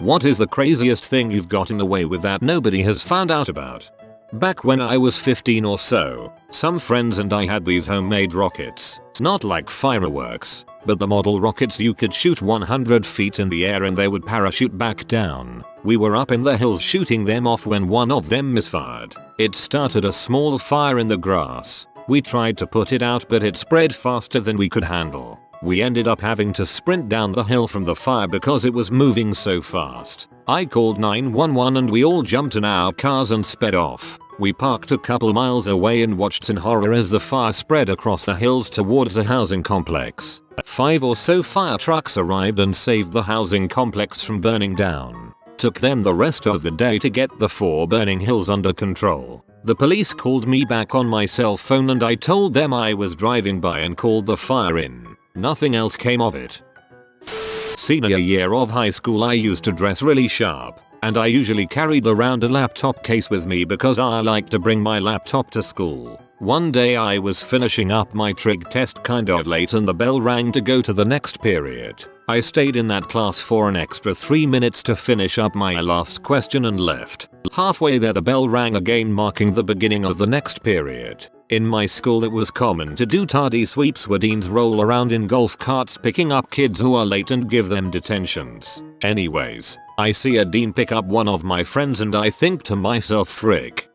What is the craziest thing you've gotten away with that nobody has found out about? Back when I was 15 or so, some friends and I had these homemade rockets. Not like fireworks, but the model rockets you could shoot 100 feet in the air and they would parachute back down. We were up in the hills shooting them off when one of them misfired. It started a small fire in the grass. We tried to put it out but it spread faster than we could handle. We ended up having to sprint down the hill from the fire because it was moving so fast. I called 911 and we all jumped in our cars and sped off. We parked a couple miles away and watched in horror as the fire spread across the hills towards a housing complex. 5 or so fire trucks arrived and saved the housing complex from burning down. Took them the rest of the day to get the 4 burning hills under control. The police called me back on my cell phone and I told them I was driving by and called the fire in. Nothing else came of it. Senior year of high school I used to dress really sharp, and I usually carried around a laptop case with me because I like to bring my laptop to school. One day I was finishing up my trig test kinda late and the bell rang to go to the next period. I stayed in that class for an extra 3 minutes to finish up my last question and left. Halfway there the bell rang again, marking the beginning of the next period. In my school it was common to do tardy sweeps where deans roll around in golf carts picking up kids who are late and give them detentions. Anyways, I see a dean pick up one of my friends and I think to myself, frick,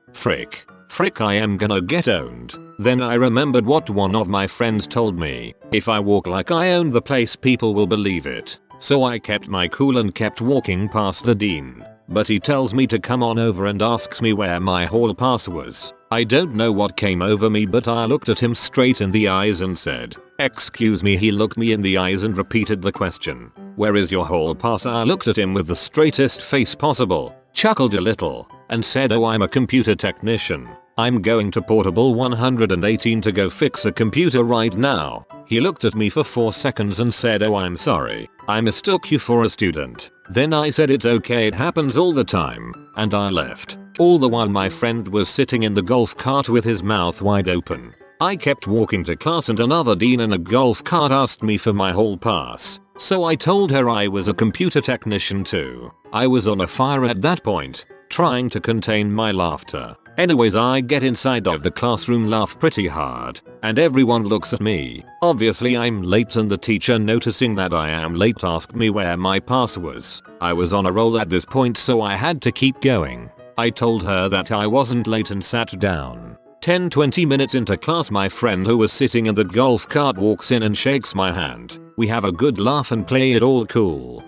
I am gonna get owned. Then I remembered what one of my friends told me. If I walk like I own the place people will believe it. So I kept my cool and kept walking past the dean. But he tells me to come on over and asks me where my hall pass was. I don't know what came over me but I looked at him straight in the eyes and said, "Excuse me." He looked me in the eyes and repeated the question. "Where is your hall pass?" I looked at him with the straightest face possible, chuckled a little, and said, "Oh, I'm a computer technician. I'm going to portable 118 to go fix a computer right now." He looked at me for 4 seconds and said, "Oh, I'm sorry. I mistook you for a student." Then I said, "It's okay, it happens all the time," and I left. All the while my friend was sitting in the golf cart with his mouth wide open. I kept walking to class and another dean in a golf cart asked me for my hall pass. So I told her I was a computer technician too. I was on a fire at that point, trying to contain my laughter. Anyways, I get inside of the classroom, laugh pretty hard, and everyone looks at me. Obviously I'm late and the teacher, noticing that I am late, asked me where my pass was. I was on a roll at this point so I had to keep going. I told her that I wasn't late and sat down. 10-20 minutes into class my friend who was sitting in the golf cart walks in and shakes my hand. We have a good laugh and play it all cool.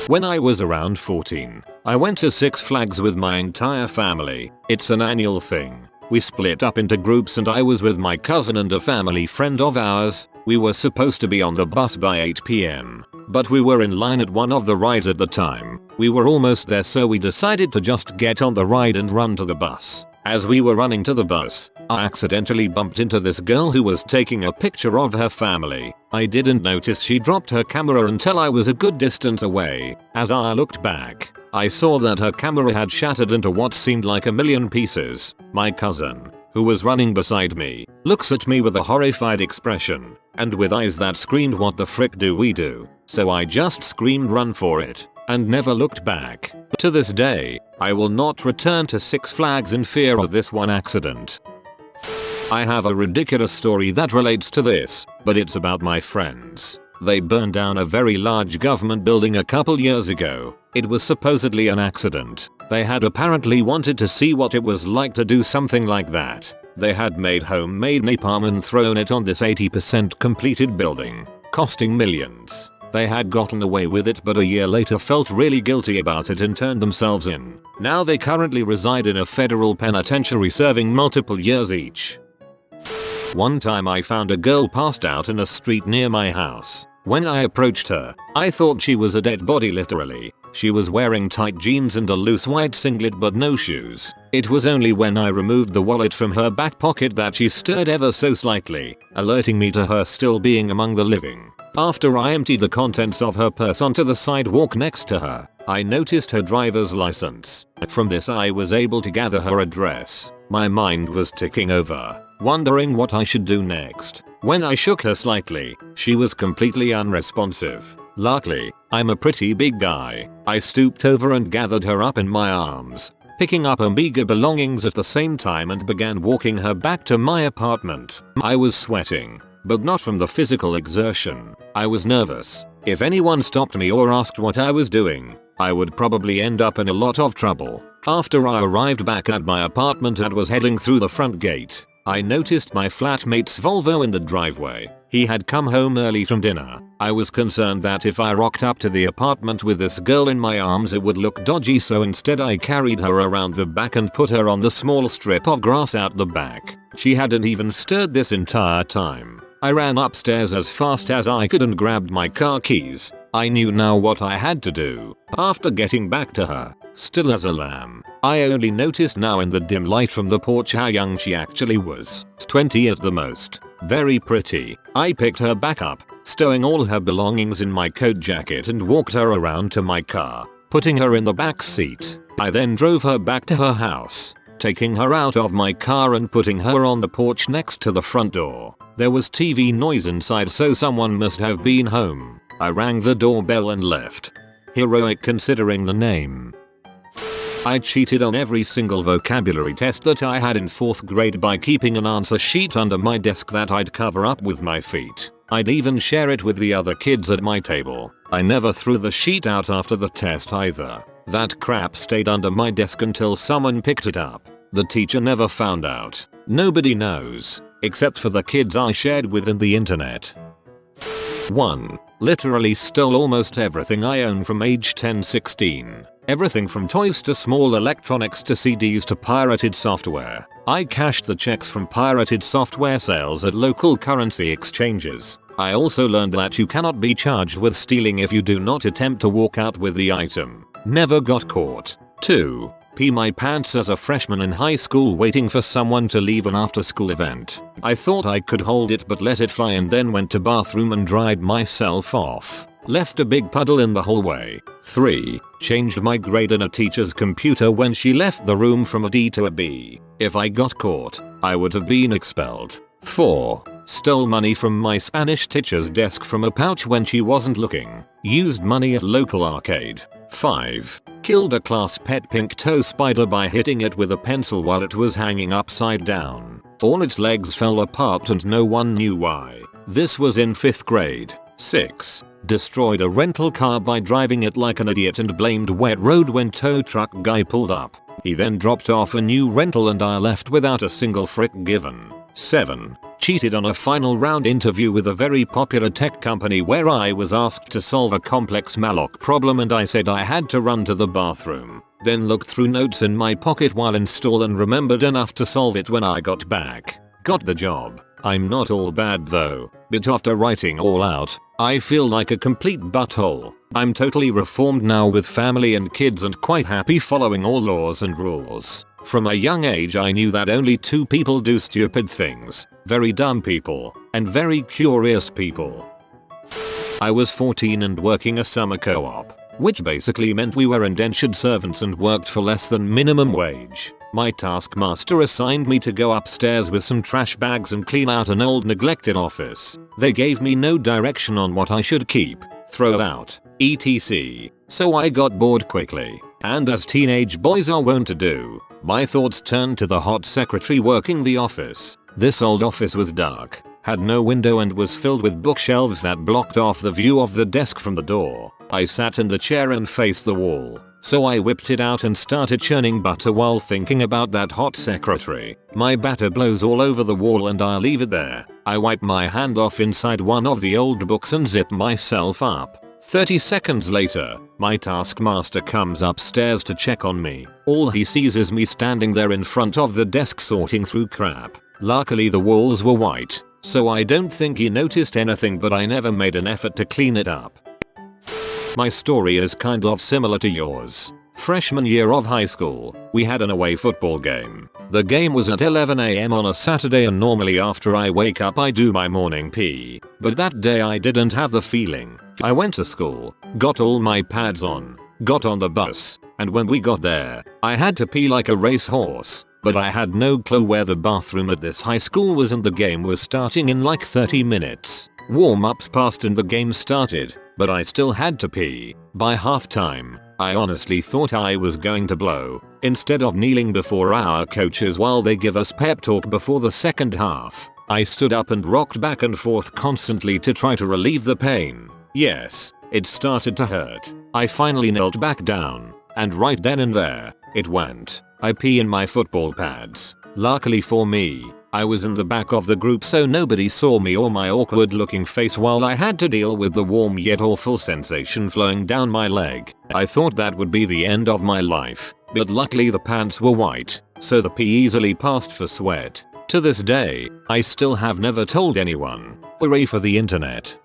When I was around 14, I went to Six Flags with my entire family. It's an annual thing. We split up into groups and I was with my cousin and a family friend of ours. We were supposed to be on the bus by 8 p.m. But we were in line at one of the rides at the time. We were almost there so we decided to just get on the ride and run to the bus. As we were running to the bus, I accidentally bumped into this girl who was taking a picture of her family. I didn't notice she dropped her camera until I was a good distance away. As I looked back, I saw that her camera had shattered into what seemed like a million pieces. My cousin, who was running beside me, looks at me with a horrified expression, and with eyes that screamed, "What the frick do we do?" So I just screamed, "Run for it," and never looked back. To this day, I will not return to Six Flags in fear of this one accident. I have a ridiculous story that relates to this, but it's about my friends. They burned down a very large government building a couple years ago. It was supposedly an accident. They had apparently wanted to see what it was like to do something like that. They had made homemade napalm and thrown it on this 80% completed building, costing millions. They had gotten away with it but a year later felt really guilty about it and turned themselves in. Now they currently reside in a federal penitentiary serving multiple years each. One time I found a girl passed out in a street near my house. When I approached her, I thought she was a dead body literally. She was wearing tight jeans and a loose white singlet but no shoes. It was only when I removed the wallet from her back pocket that she stirred ever so slightly, alerting me to her still being among the living. After I emptied the contents of her purse onto the sidewalk next to her, I noticed her driver's license. From this I was able to gather her address. My mind was ticking over, wondering what I should do next. When I shook her slightly, she was completely unresponsive. Luckily, I'm a pretty big guy. I stooped over and gathered her up in my arms, picking up her meager belongings at the same time and began walking her back to my apartment. I was sweating, but not from the physical exertion. I was nervous. If anyone stopped me or asked what I was doing, I would probably end up in a lot of trouble. After I arrived back at my apartment and was heading through the front gate, I noticed my flatmate's Volvo in the driveway. He had come home early from dinner. I was concerned that if I rocked up to the apartment with this girl in my arms it would look dodgy, so instead I carried her around the back and put her on the small strip of grass out the back. She hadn't even stirred this entire time. I ran upstairs as fast as I could and grabbed my car keys. I knew now what I had to do. After getting back to her, still as a lamb, I only noticed now in the dim light from the porch how young she actually was. 20 at the most. Very pretty. I picked her back up, stowing all her belongings in my coat jacket and walked her around to my car, putting her in the back seat. I then drove her back to her house, taking her out of my car and putting her on the porch next to the front door. There was TV noise inside, so someone must have been home. I rang the doorbell and left. Heroic considering the name. I cheated on every single vocabulary test that I had in 4th grade by keeping an answer sheet under my desk that I'd cover up with my feet. I'd even share it with the other kids at my table. I never threw the sheet out after the test either. That crap stayed under my desk until someone picked it up. The teacher never found out. Nobody knows, except for the kids I shared with in the internet. 1. Literally stole almost everything I own from age 10-16. Everything from toys to small electronics to CDs to pirated software. I cashed the checks from pirated software sales at local currency exchanges. I also learned that you cannot be charged with stealing if you do not attempt to walk out with the item. Never got caught. 2. Pee my pants as a freshman in high school waiting for someone to leave an after school event. I thought I could hold it but let it fly and then went to bathroom and dried myself off. Left a big puddle in the hallway. 3. Changed my grade in a teacher's computer when she left the room from a D to a B. If I got caught, I would have been expelled. 4. Stole money from my Spanish teacher's desk from a pouch when she wasn't looking. Used money at local arcade. 5. Killed a class pet pink toe spider by hitting it with a pencil while it was hanging upside down. All its legs fell apart and no one knew why. This was in 5th grade. 6. Destroyed a rental car by driving it like an idiot and blamed wet road when tow truck guy pulled up. He then dropped off a new rental and I left without a single frick given. 7. Cheated on a final round interview with a very popular tech company where I was asked to solve a complex malloc problem and I said I had to run to the bathroom. Then looked through notes in my pocket while installed and remembered enough to solve it when I got back. Got the job. I'm not all bad though, but after writing all out, I feel like a complete butthole. I'm totally reformed now with family and kids and quite happy following all laws and rules. From a young age I knew that only 2 people do stupid things. Very dumb people and very curious people. I was 14 and working a summer co-op, which basically meant we were indentured servants and worked for less than minimum wage. My taskmaster assigned me to go upstairs with some trash bags and clean out an old neglected office. They gave me no direction on what I should keep, throw out, etc. So I got bored quickly, and as teenage boys are wont to do, my thoughts turned to the hot secretary working the office. This old office was dark, had no window and was filled with bookshelves that blocked off the view of the desk from the door. I sat in the chair and faced the wall, so I whipped it out and started churning butter while thinking about that hot secretary. My batter blows all over the wall and I leave it there. I wipe my hand off inside one of the old books and zip myself up. 30 seconds later, my taskmaster comes upstairs to check on me. All he sees is me standing there in front of the desk sorting through crap. Luckily the walls were white, so I don't think he noticed anything, but I never made an effort to clean it up. My story is kind of similar to yours. Freshman year of high school, we had an away football game. The game was at 11 AM on a Saturday and normally after I wake up I do my morning pee. But that day I didn't have the feeling. I went to school, got all my pads on, got on the bus, and when we got there, I had to pee like a racehorse. But I had no clue where the bathroom at this high school was and the game was starting in like 30 minutes. Warm-ups passed and the game started. but I still had to pee. By halftime, I honestly thought I was going to blow. Instead of kneeling before our coaches while they give us pep talk before the second half, I stood up and rocked back and forth constantly to try to relieve the pain. Yes, it started to hurt. I finally knelt back down, and right then and there, it went. I pee in my football pads. Luckily for me, I was in the back of the group so nobody saw me or my awkward looking face while I had to deal with the warm yet awful sensation flowing down my leg. I thought that would be the end of my life, but luckily the pants were white, so the pee easily passed for sweat. To this day, I still have never told anyone. Hooray for the internet.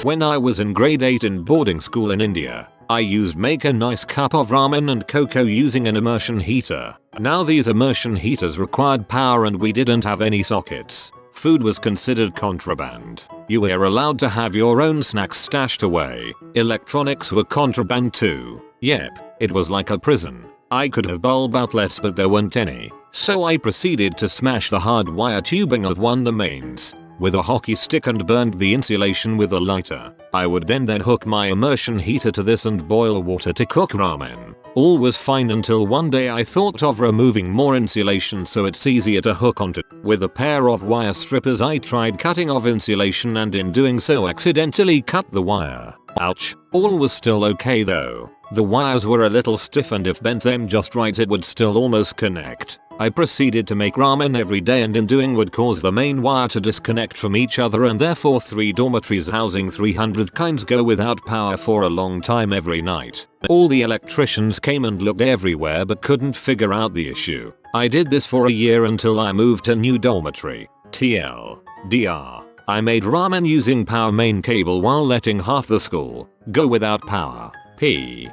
When I was in grade 8 in boarding school in India, I used make a nice cup of ramen and cocoa using an immersion heater. Now these immersion heaters required power and we didn't have any sockets. Food was considered contraband. You were allowed to have your own snacks stashed away. Electronics were contraband too. Yep, it was like a prison. I could have bulb outlets but there weren't any. So I proceeded to smash the hard wire tubing of one of the mains with a hockey stick and burned the insulation with a lighter. I would then hook my immersion heater to this and boil water to cook ramen. All was fine until one day I thought of removing more insulation so it's easier to hook onto. With a pair of wire strippers I tried cutting off insulation and in doing so accidentally cut the wire. Ouch. All was still okay though. The wires were a little stiff and if bent them just right it would still almost connect. I proceeded to make ramen every day and in doing would cause the main wire to disconnect from each other and therefore 3 dormitories housing 300 kinds go without power for a long time every night. All the electricians came and looked everywhere but couldn't figure out the issue. I did this for a year until I moved to new dormitory. TLDR. I made ramen using power main cable while letting half the school go without power. P.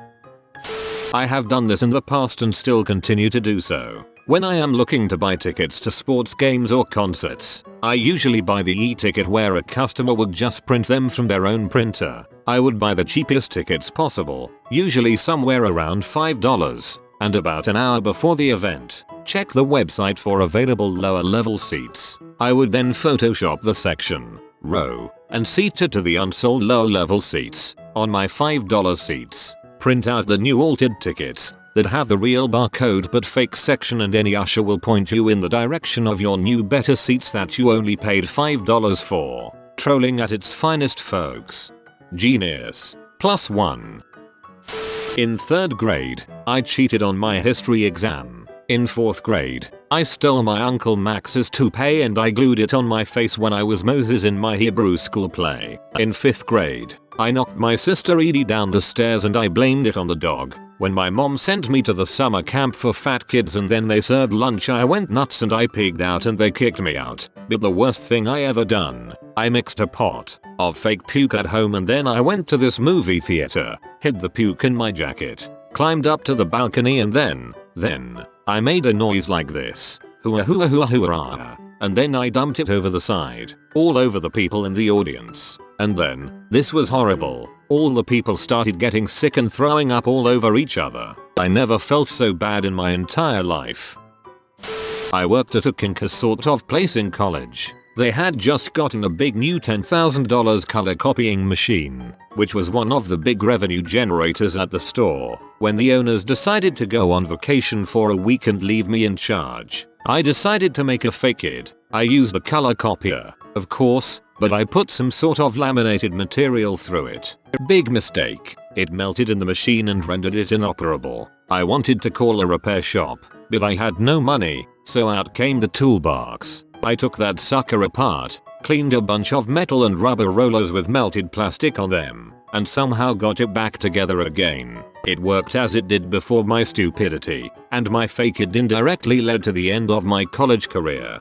I have done this in the past and still continue to do so. When I am looking to buy tickets to sports games or concerts, I usually buy the e-ticket where a customer would just print them from their own printer. I would buy the cheapest tickets possible, usually somewhere around $5, and about an hour before the event, check the website for available lower level seats. I would then Photoshop the section, row, and seat to the unsold lower level seats on my $5 seats. Print out the new altered tickets that have the real barcode but fake section and any usher will point you in the direction of your new better seats that you only paid $5 for. Trolling at its finest folks. Genius. +1. In 3rd grade, I cheated on my history exam. In 4th grade, I stole my Uncle Max's toupee and I glued it on my face when I was Moses in my Hebrew school play. In 5th grade, I knocked my sister Edie down the stairs and I blamed it on the dog. When my mom sent me to the summer camp for fat kids and then they served lunch I went nuts and I pigged out and they kicked me out. But the worst thing I ever done, I mixed a pot of fake puke at home and then I went to this movie theater, hid the puke in my jacket, climbed up to the balcony and then I made a noise like this. Hooah hooah hooah hooah. And then I dumped it over the side, all over the people in the audience. And then, this was horrible. All the people started getting sick and throwing up all over each other. I never felt so bad in my entire life. I worked at a kinker sort of place in college. They had just gotten a big new $10,000 color copying machine, which was one of the big revenue generators at the store. When the owners decided to go on vacation for a week and leave me in charge, I decided to make a fake kid. I used the color copier, of course, but I put some sort of laminated material through it. Big mistake. It melted in the machine and rendered it inoperable. I wanted to call a repair shop, but I had no money, so out came the toolbox. I took that sucker apart, cleaned a bunch of metal and rubber rollers with melted plastic on them, and somehow got it back together again. It worked as it did before my stupidity, and my fake it indirectly led to the end of my college career.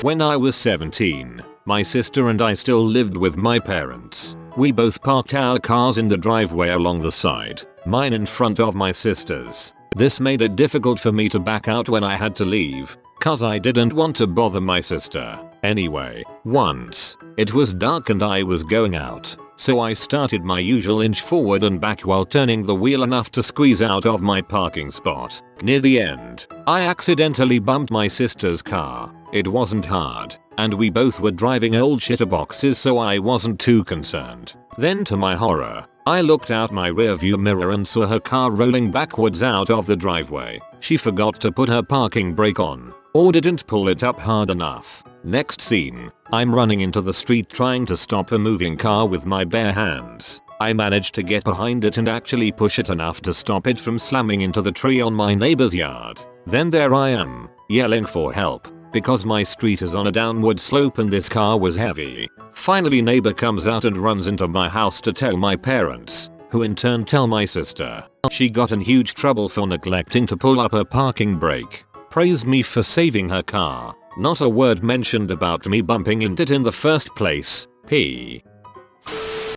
When I was 17, my sister and I still lived with my parents. We both parked our cars in the driveway along the side, mine in front of my sister's. This made it difficult for me to back out when I had to leave, cause I didn't want to bother my sister. Anyway, once, it was dark and I was going out, so I started my usual inch forward and back while turning the wheel enough to squeeze out of my parking spot. Near the end, I accidentally bumped my sister's car. It wasn't hard, and we both were driving old shitterboxes so I wasn't too concerned. Then to my horror, I looked out my rearview mirror and saw her car rolling backwards out of the driveway. She forgot to put her parking brake on, or didn't pull it up hard enough. Next scene, I'm running into the street trying to stop a moving car with my bare hands. I managed to get behind it and actually push it enough to stop it from slamming into the tree on my neighbor's yard. Then there I am, yelling for help, because my street is on a downward slope and this car was heavy. Finally neighbor comes out and runs into my house to tell my parents, who in turn tell my sister. She got in huge trouble for neglecting to pull up her parking brake. Praised me for saving her car. Not a word mentioned about me bumping into it in the first place.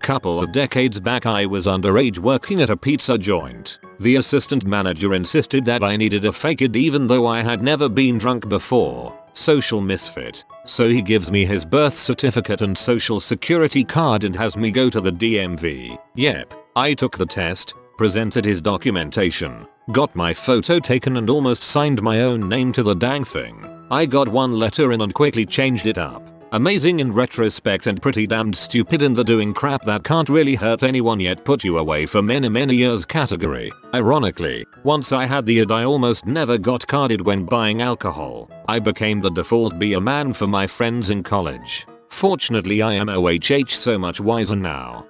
Couple of decades back I was underage working at a pizza joint. The assistant manager insisted that I needed a fake ID even though I had never been drunk before. Social misfit. So he gives me his birth certificate and social security card and has me go to the DMV. Yep, I took the test, presented his documentation, got my photo taken and almost signed my own name to the dang thing. I got one letter in and quickly changed it up. Amazing in retrospect and pretty damned stupid in the doing crap that can't really hurt anyone yet put you away for many years category. Ironically, once I had the ID I almost never got carded when buying alcohol. I became the default beer man for my friends in college. Fortunately I am OHH so much wiser now.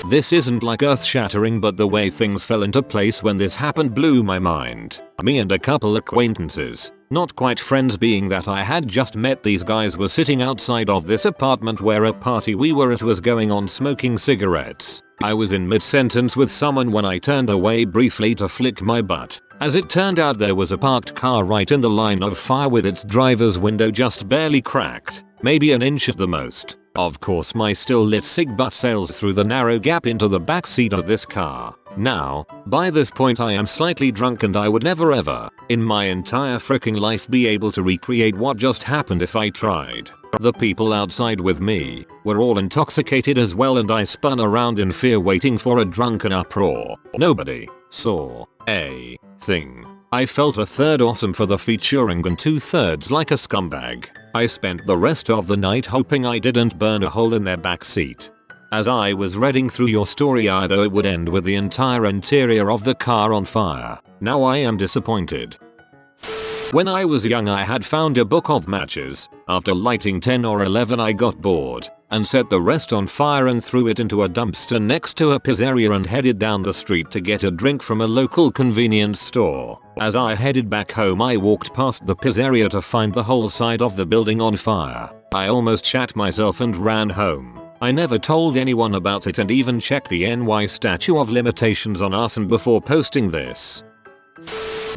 This isn't like earth shattering but the way things fell into place when this happened blew my mind. Me and a couple acquaintances, not quite friends being that I had just met these guys, were sitting outside of this apartment where a party we were at was going on smoking cigarettes. I was in mid-sentence with someone when I turned away briefly to flick my butt. As it turned out there was a parked car right in the line of fire with its driver's window just barely cracked, maybe an inch at the most. Of course my still lit cig butt sails through the narrow gap into the backseat of this car. Now, by this point I am slightly drunk and I would never ever, in my entire freaking life, be able to recreate what just happened if I tried. The people outside with me were all intoxicated as well and I spun around in fear waiting for a drunken uproar. Nobody saw a thing. I felt a third awesome for the featuring and 2/3 like a scumbag. I spent the rest of the night hoping I didn't burn a hole in their backseat. As I was reading through your story I thought it would end with the entire interior of the car on fire. Now I am disappointed. When I was young I had found a book of matches. After lighting 10 or 11 I got bored and set the rest on fire and threw it into a dumpster next to a pizzeria and headed down the street to get a drink from a local convenience store. As I headed back home I walked past the pizzeria to find the whole side of the building on fire. I almost shat myself and ran home. I never told anyone about it and even checked the NY statute of limitations on arson before posting this.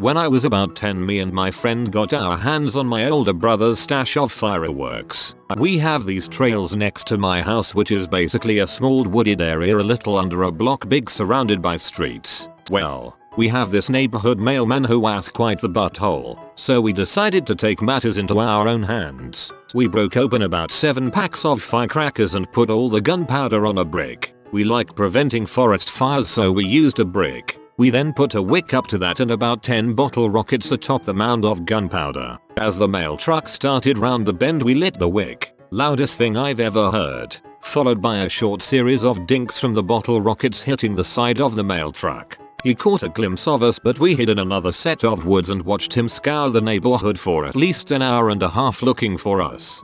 When I was about 10 me and my friend got our hands on my older brother's stash of fireworks. We have these trails next to my house which is basically a small wooded area a little under a block big surrounded by streets. Well, we have this neighborhood mailman who has quite the butthole, so we decided to take matters into our own hands. We broke open about 7 packs of firecrackers and put all the gunpowder on a brick. We like preventing forest fires so we used a brick. We then put a wick up to that and about 10 bottle rockets atop the mound of gunpowder. As the mail truck started round the bend we lit the wick. Loudest thing I've ever heard. Followed by a short series of dinks from the bottle rockets hitting the side of the mail truck. He caught a glimpse of us but we hid in another set of woods and watched him scour the neighborhood for at least an hour and a half looking for us.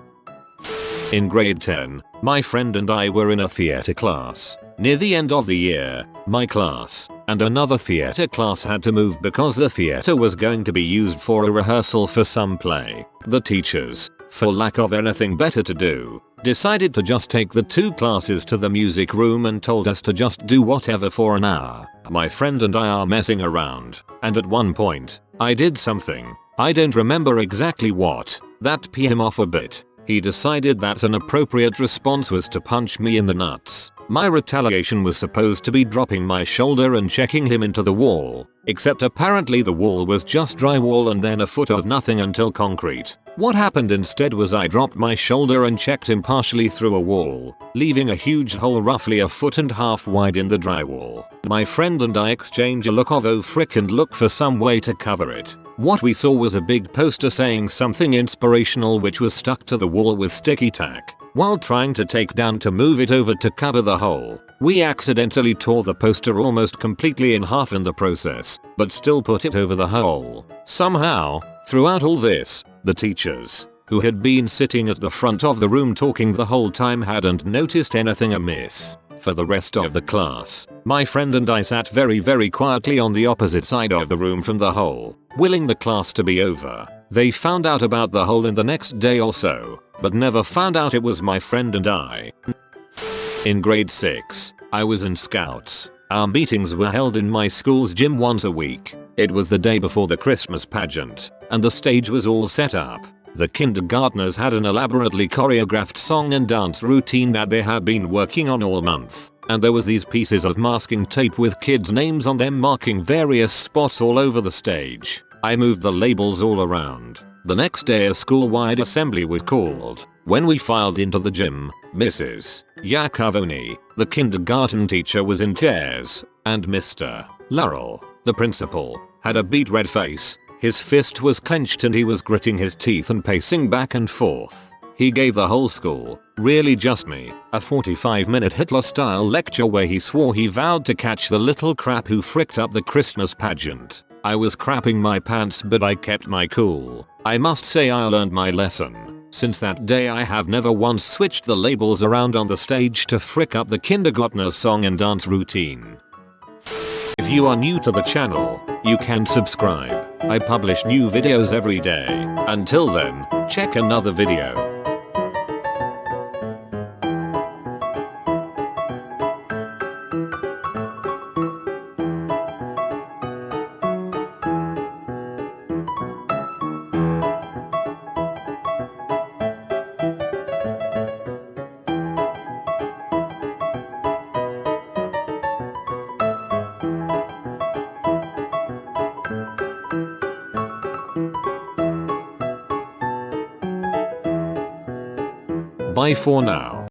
In grade 10, my friend and I were in a theater class. Near the end of the year, my class and another theater class had to move because the theater was going to be used for a rehearsal for some play. The teachers, for lack of anything better to do, decided to just take the 2 classes to the music room and told us to just do whatever for an hour. My friend and I are messing around, and at one point, I did something, I don't remember exactly what, that pissed him off a bit. He decided that an appropriate response was to punch me in the nuts. My retaliation was supposed to be dropping my shoulder and checking him into the wall, except apparently the wall was just drywall and then a foot of nothing until concrete. What happened instead was I dropped my shoulder and checked him partially through a wall, leaving a huge hole roughly a foot and a half wide in the drywall. My friend and I exchange a look of oh frick and look for some way to cover it. What we saw was a big poster saying something inspirational which was stuck to the wall with sticky tack. While trying to take down to move it over to cover the hole, we accidentally tore the poster almost completely in half in the process, but still put it over the hole. Somehow, throughout all this, the teachers, who had been sitting at the front of the room talking the whole time, hadn't noticed anything amiss. For the rest of the class, my friend and I sat very quietly on the opposite side of the room from the hole, willing the class to be over. They found out about the hole in the next day or so, but never found out it was my friend and I. In grade 6, I was in Scouts. Our meetings were held in my school's gym once a week. It was the day before the Christmas pageant, and the stage was all set up. The kindergartners had an elaborately choreographed song and dance routine that they had been working on all month, and there was these pieces of masking tape with kids' names on them marking various spots all over the stage. I moved the labels all around. The next day a school-wide assembly was called. When we filed into the gym, Mrs. Yakovoni, the kindergarten teacher, was in tears, and Mr. Laurel, the principal, had a beet red face. His fist was clenched and he was gritting his teeth and pacing back and forth. He gave the whole school, really just me, a 45-minute Hitler-style lecture where he swore he vowed to catch the little crap who fricked up the Christmas pageant. I was crapping my pants, but I kept my cool. I must say I learned my lesson. Since that day I have never once switched the labels around on the stage to frick up the kindergartner's song and dance routine. If you are new to the channel, you can subscribe. I publish new videos every day. Until then, check another video. Bye for now.